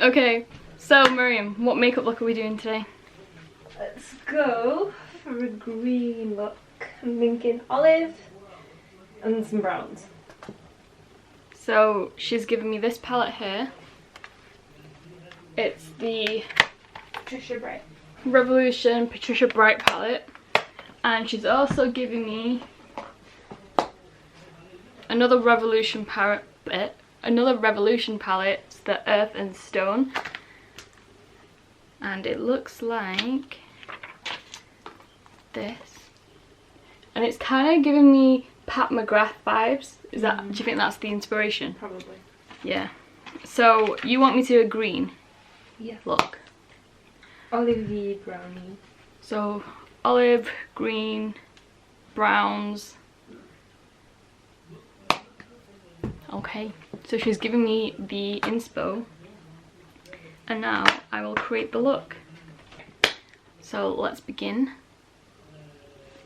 Okay, so Miriam, what makeup look are we doing today? Let's go for a green look. I'm thinking olive and some browns. So she's given me this palette here. It's the Patricia Bright. Revolution Patricia Bright palette, and she's also giving me another Revolution palette. It's the Earth and Stone, and it looks like this, and it's kind of giving me Pat McGrath vibes. Is that? Do you think that's the inspiration? Probably. Yeah. So you want me to do a green? Yeah. Look. Olivey brownie. So olive, green, browns. Okay, so she's giving me the inspo, and now I will create the look. So let's begin.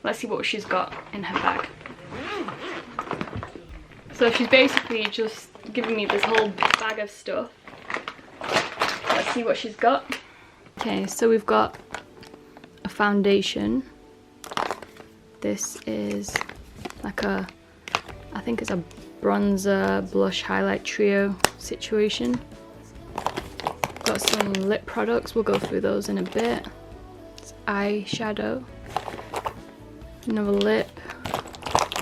Let's see what she's got in her bag. So she's basically just giving me this whole bag of stuff. Let's see what she's got. Okay, so we've got a foundation. This is like a, I think it's a bronzer blush highlight trio situation. Got some lip products, we'll go through those in a bit. It's eyeshadow, another lip.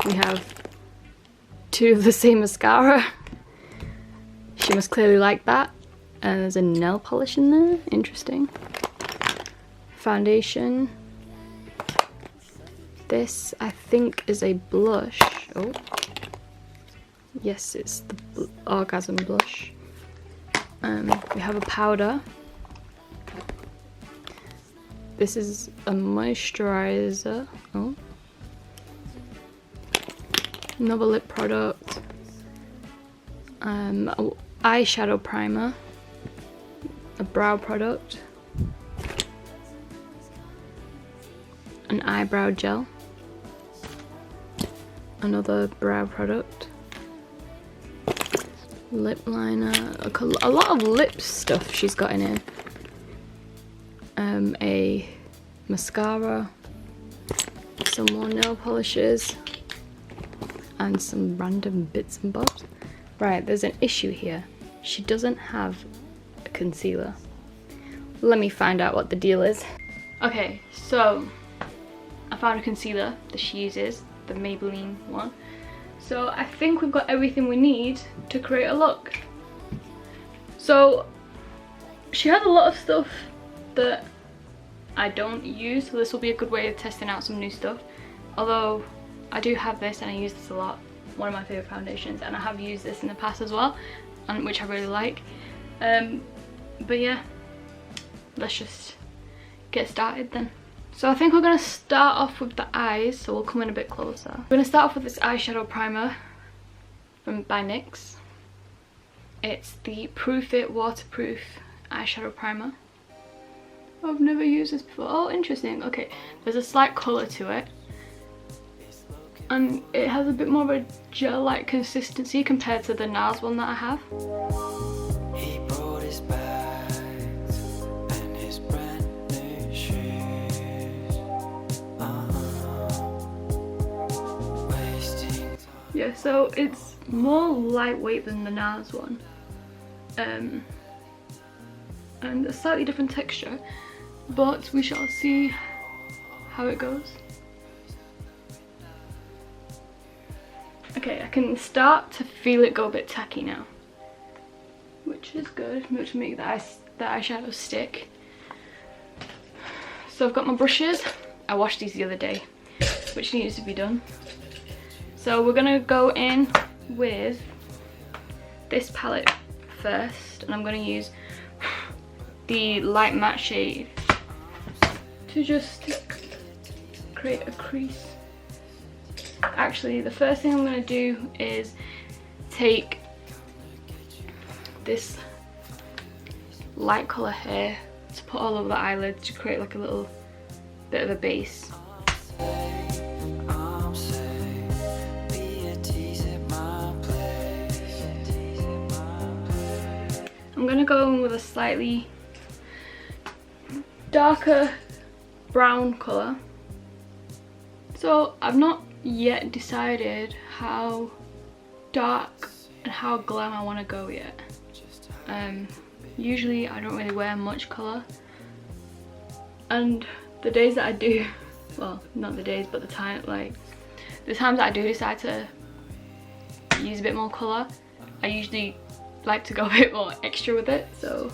We have two of the same mascara. She must clearly like that. And there's a nail polish in there, interesting. Foundation. This I think is a blush. Oh. Yes, it's the Orgasm blush. We have a powder. This is a moisturizer. Oh. Another lip product. Eyeshadow primer. A brow product. An eyebrow gel. Another brow product. Lip liner, a lot of lip stuff she's got in here. A mascara, some more nail polishes, and some random bits and bobs. Right, there's an issue here. She doesn't have a concealer. Let me find out what the deal is. Okay, so I found a concealer that she uses, the Maybelline one. So I think we've got everything we need to create a look. So she has a lot of stuff that I don't use, so this will be a good way of testing out some new stuff. Although I do have this and I use this a lot, one of my favourite foundations, and I have used this in the past as well, and which I really like. But yeah, let's just get started then. So I think we're going to start off with the eyes, so we'll come in a bit closer. We're going to start off with this eyeshadow primer by NYX. It's the Proof It Waterproof eyeshadow primer. I've never used this before. Oh, interesting. Okay, there's a slight colour to it. And it has a bit more of a gel-like consistency compared to the NARS one that I have. He brought his bags and his brand new shoes. Yeah, so it's more lightweight than the NARS one. And a slightly different texture, but we shall see how it goes. Okay, I can start to feel it go a bit tacky now, which is good, which will make the eyeshadow stick. So I've got my brushes. I washed these the other day, which needs to be done. So we're gonna go in with this palette first, and I'm gonna use the light matte shade to just create a crease. Actually, the first thing I'm going to do is take this light colour here to put all over the eyelids to create like a little bit of a base. I'm safe. Be a tease at my place. I'm gonna go in with a slightly darker brown colour. So I've not yet decided how dark and how glam I want to go yet. Usually I don't really wear much colour, and the days that I do, well, not the days but the times that I do decide to use a bit more colour, I usually like to go a bit more extra with it. So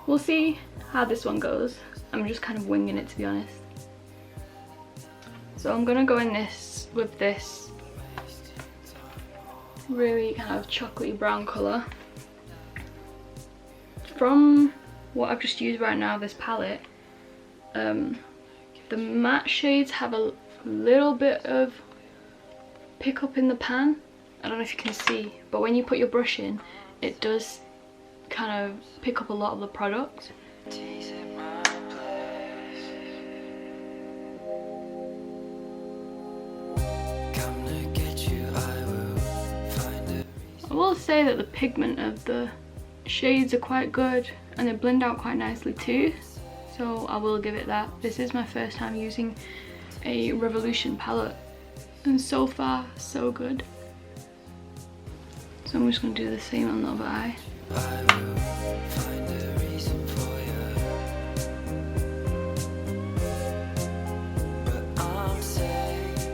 we'll see how this one goes. I'm just kind of winging it, to be honest. So I'm gonna go in with this really kind of chocolatey brown colour. From what I've just used right now, this palette, the matte shades have a little bit of pickup in the pan. I don't know if you can see, but when you put your brush in, it does kind of pick up a lot of the product. Tease at my place. Come to get you, I will find a I will say that the pigment of the shades are quite good and they blend out quite nicely too, so I will give it that. This is my first time using a Revolution palette and so far so good. So I'm just going to do the same on the other eye. I will find a reason for you. But I'm safe,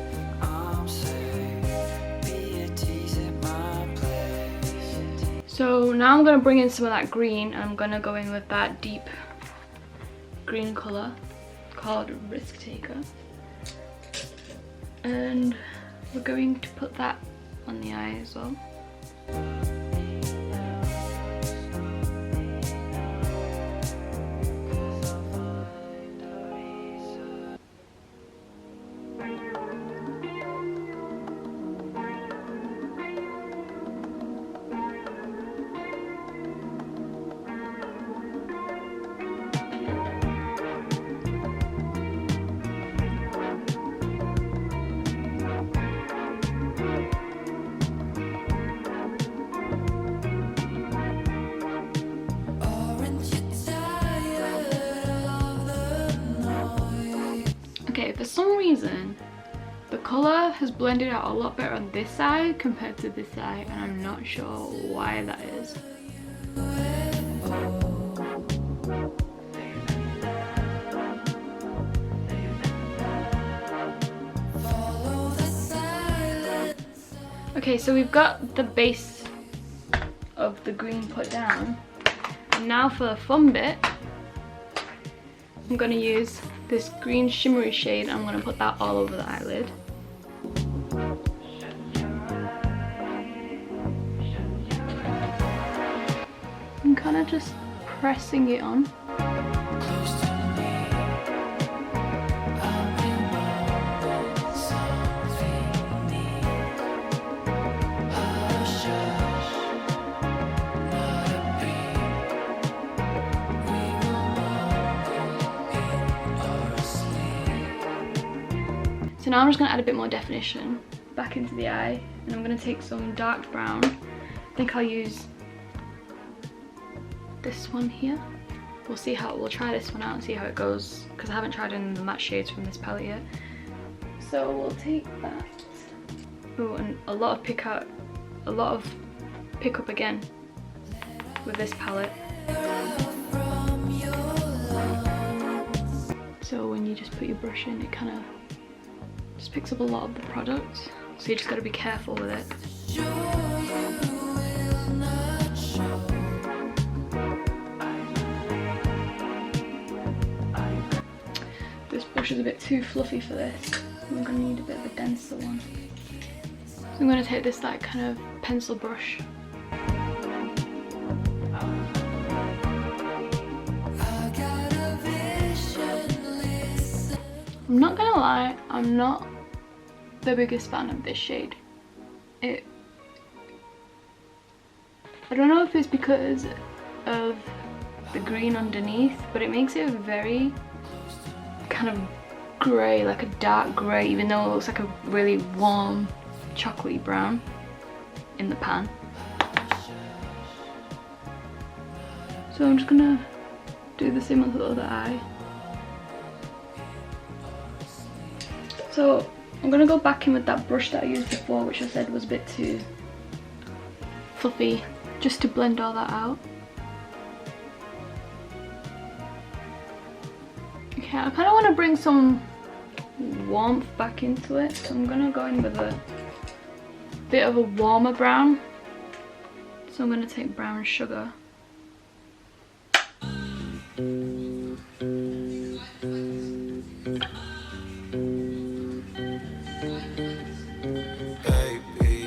be a tease at my place. So now I'm going to bring in some of that green, and I'm going to go in with that deep green colour called Risk Taker. And we're going to put that on the eye as well. Okay, for some reason the colour has blended out a lot better on this side compared to this side, and I'm not sure why that is. Okay, so we've got the base of the green put down, and now for the fun bit, I'm going to use this green shimmery shade. I'm going to put that all over the eyelid. I'm kind of just pressing it on. So now I'm just going to add a bit more definition back into the eye, and I'm going to take some dark brown. I think I'll use this one here. We'll try this one out and see how it goes, because I haven't tried any of the matte shades from this palette yet. So we'll take that. Oh, and a lot of pickup again with this palette. So when you just put your brush in, it kind of just picks up a lot of the product, so you just got to be careful with it. This brush is a bit too fluffy for this. I'm going to need a bit of a denser one. So I'm going to take this like kind of pencil brush. I'm not gonna lie, I'm not the biggest fan of this shade. I don't know if it's because of the green underneath, but it makes it very kind of grey, like a dark grey, even though it looks like a really warm chocolatey brown in the pan. So I'm just gonna do the same on the other eye. So I'm gonna go back in with that brush that I used before, which I said was a bit too fluffy, just to blend all that out. Okay, I kind of want to bring some warmth back into it, so I'm gonna go in with a bit of a warmer brown. So I'm gonna take brown sugar. Baby,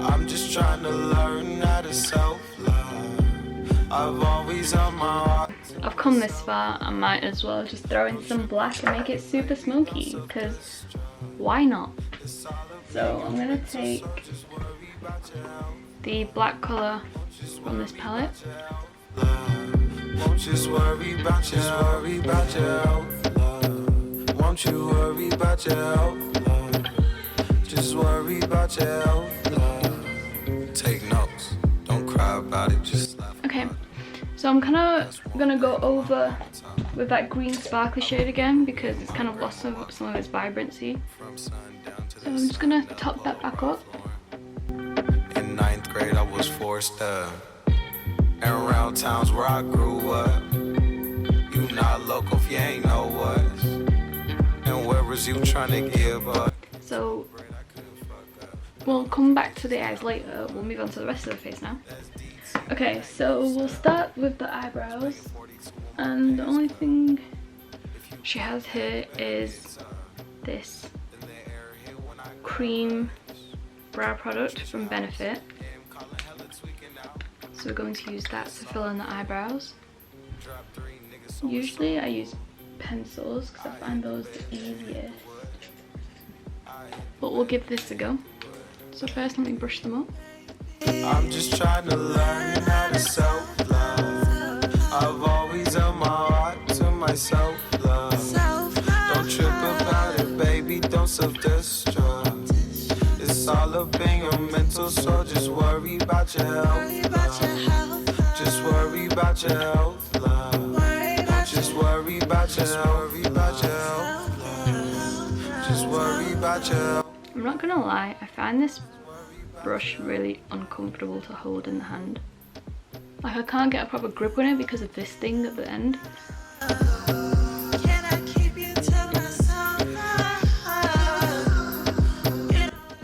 I'm just trying to learn how to self-love. I've always on my heart. I've come this far, I might as well just throw in some black and make it super smoky, because why not? So I'm gonna take the black colour from this palette. Won't just worry about your health, love. Won't you worry about your health, love. Just worry about your health, love. Take notes, don't cry about it, just laugh. Okay, so I'm kind of gonna go over with that green sparkly shade again because it's kind of lost some of its vibrancy. So I'm just gonna top that back up. In 9th grade I was forced up, and around towns where I grew up. You not local if you ain't know us. And where was you trying to give up? So we'll come back to the eyes later. We'll move on to the rest of the face now. Okay, so we'll start with the eyebrows, and the only thing she has here is this cream brow product from Benefit. So we're going to use that to fill in the eyebrows. Usually I use pencils because I find those the easiest, but we'll give this a go. So first let me brush them up. I'm just trying to learn how to self-love. I've always held my heart to myself, love. Don't trip about it, baby, don't self-destruct. It's all up in your mental, so just worry about your health, love. Just worry about your health, love. Just worry about your health, love. Just worry about your health. I'm not gonna lie, I find this brush really uncomfortable to hold in the hand. Like I can't get a proper grip on it because of this thing at the end.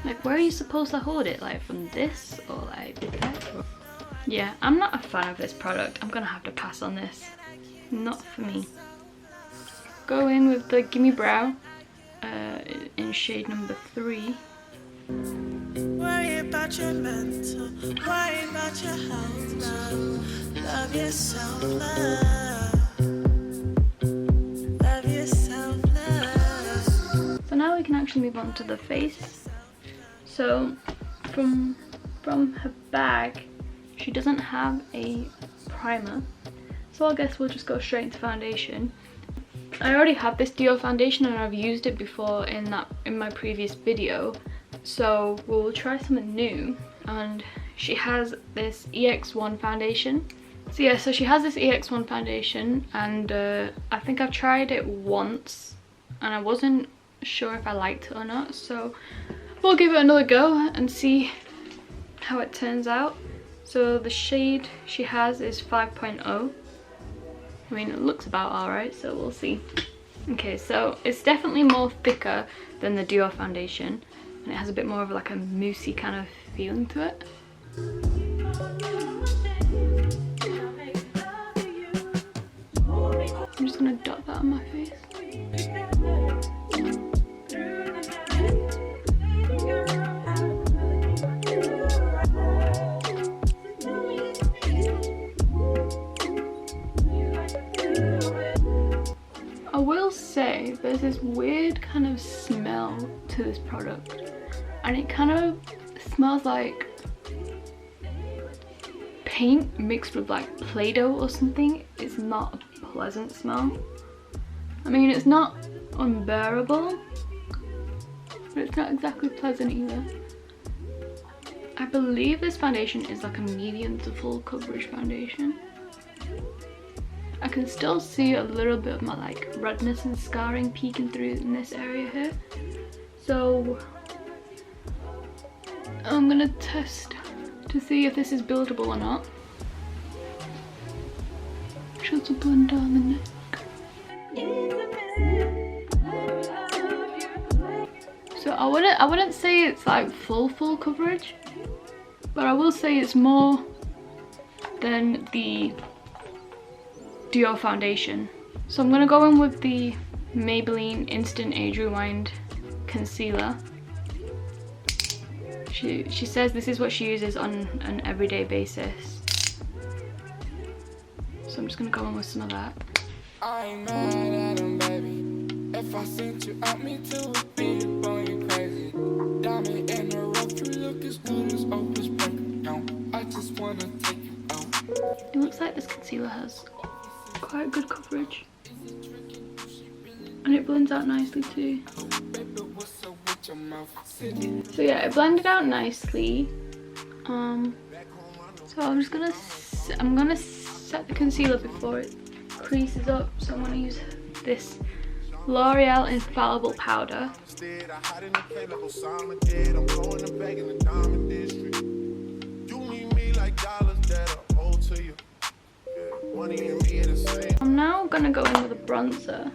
Like where are you supposed to hold it? Like from this or like that? Yeah, I'm not a fan of this product. I'm gonna have to pass on this. Not for me. Go in with the Gimme Brow in shade number 3. Worry about your mental, worry about your health, love. Love yourself, love. Love yourself, love. So now we can actually move on to the face. So from her bag, she doesn't have a primer. So I guess we'll just go straight into foundation. I already have this Dior foundation and I've used it before in my previous video. So we'll try something new, and she has this EX1 foundation. So yeah, so she has this EX1 foundation, and I think I've tried it once and I wasn't sure if I liked it or not. So we'll give it another go and see how it turns out. So the shade she has is 5.0. I mean, it looks about alright, so we'll see. Okay, so it's definitely more thicker than the Dior foundation, and it has a bit more of like a moussey kind of feeling to it. I'm just gonna dot that on my face. I will say there's this weird kind of smell to this product, and it kind of smells like paint mixed with like Play-Doh or something. It's not a pleasant smell. I mean, it's not unbearable, but it's not exactly pleasant either. I believe this foundation is like a medium to full coverage foundation. I can still see a little bit of my like redness and scarring peeking through in this area here. So I'm gonna test to see if this is buildable or not. Just to blend down the neck. So I wouldn't say it's like full coverage, but I will say it's more than the Dior foundation. So I'm gonna go in with the Maybelline Instant Age Rewind Concealer. She says this is what she uses on an everyday basis. So I'm just gonna go in with some of that. I ain't mad at him, baby. If I sent you out, me too, be going crazy. Diamond in the rough, you look as good as Opus Breaker. I just wanna take you out. It looks like this concealer has quite good coverage. And it blends out nicely too. So yeah, it blended out nicely. So I'm gonna set the concealer before it creases up. So I'm gonna use this L'Oreal Infallible Powder. I'm now gonna go in with a bronzer.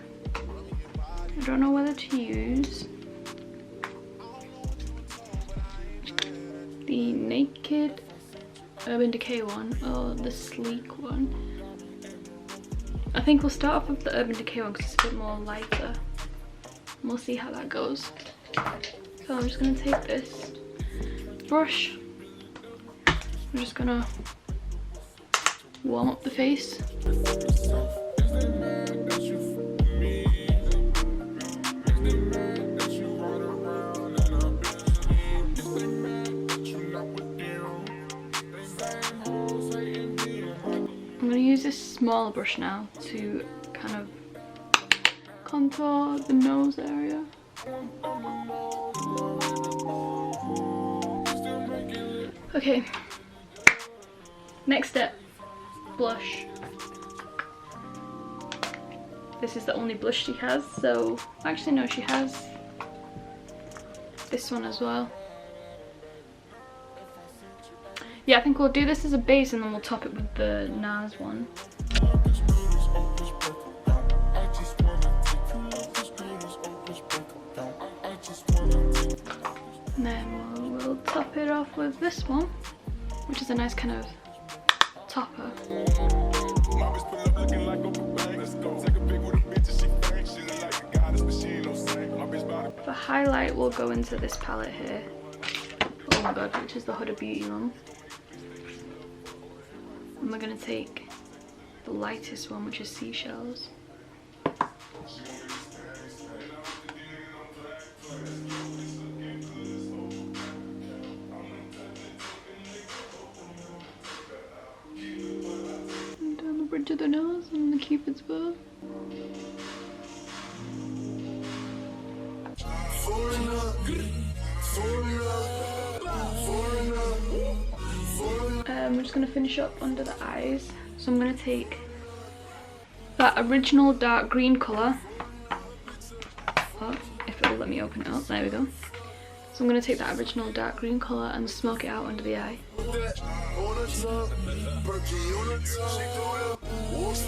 I don't know whether to use the Naked Urban Decay one or the Sleek one. I think we'll start off with the Urban Decay one because it's a bit more lighter. And we'll see how that goes. So I'm just gonna take this brush. I'm just gonna warm up the face. I'm going to use this smaller brush now to kind of contour the nose area. Okay, next step, blush. This is the only blush she has, so actually no, she has this one as well. Yeah, I think we'll do this as a base and then we'll top it with the NARS one. And then we'll top it off with this one, which is a nice kind of topper. For highlight, we'll go into this palette here. Oh my god, which is the Huda Beauty one. And we're going to take the lightest one, which is Seashells. And down the bridge of the nose and the Cupid's bow. We're just going to finish up under the eyes. So I'm going to take that original dark green colour. Oh, if it will let me open it up. There we go. So I'm going to take that original dark green colour and smoke it out under the eye.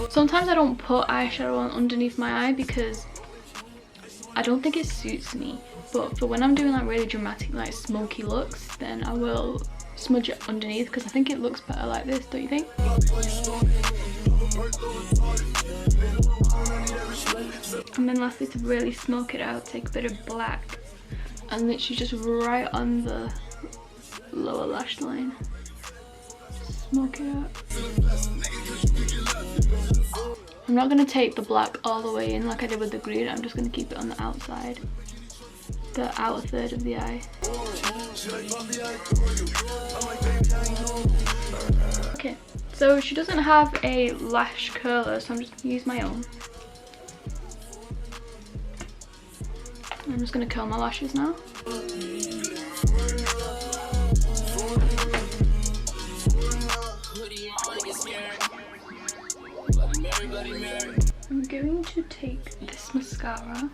Sometimes I don't put eyeshadow on underneath my eye because I don't think it suits me. But for when I'm doing like really dramatic, like smoky looks, then I will smudge it underneath because I think it looks better like this, don't you think? And then lastly, to really smoke it out, take a bit of black and literally just right on the lower lash line. Smoke it out. I'm not going to take the black all the way in like I did with the green, I'm just going to keep it on the outside. The outer third of the eye. Okay, so she doesn't have a lash curler, so I'm just going to use my own. I'm just going to curl my lashes now. I'm going to take this mascara,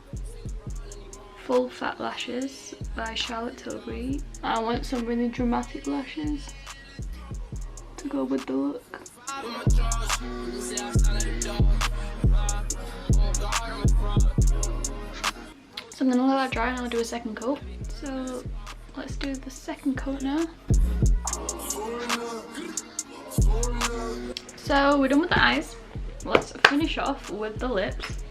Full Fat Lashes by Charlotte Tilbury. I want some really dramatic lashes to go with the look. So I'm gonna let that dry and I'll do a second coat. So let's do the second coat now. So we're done with the eyes. Let's finish off with the lips.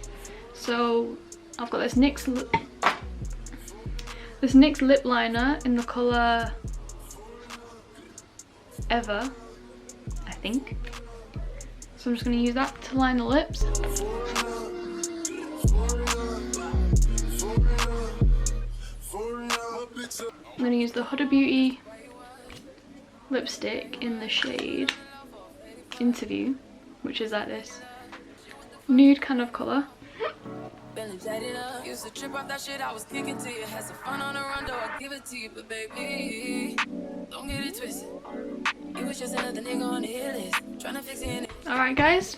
So I've got this NYX lip liner in the colour Ever, I think. So I'm just going to use that to line the lips. I'm going to use the Huda Beauty lipstick in the shade Interview, which is like this nude kind of colour. Used to trip off that shit I was kicking to you. Had some fun on the run, though I give it to you. But baby, don't get it twisted. You was just another nigga on the hit list. Trying to fix it. Alright guys,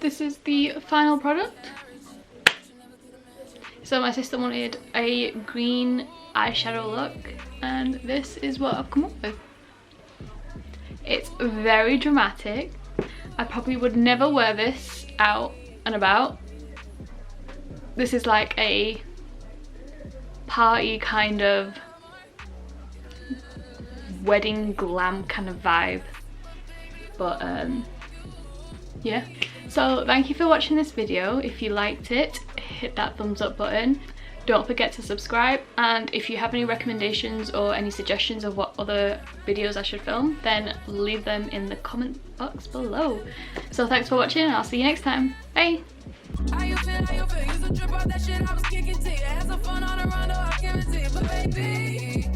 this is the final product. So my sister wanted a green eyeshadow look, and this is what I've come up with. It's very dramatic. I probably would never wear this out and about. This is like a party kind of wedding glam kind of vibe, but yeah. So thank you for watching this video. If you liked it, hit that thumbs up button. Don't forget to subscribe, and if you have any recommendations or any suggestions of what other videos I should film, then leave them in the comment box below. So thanks for watching, and I'll see you next time. Bye! How you feel? Used to trip off that shit I was kicking to you. Had some fun on the run, though I give it to you. But baby,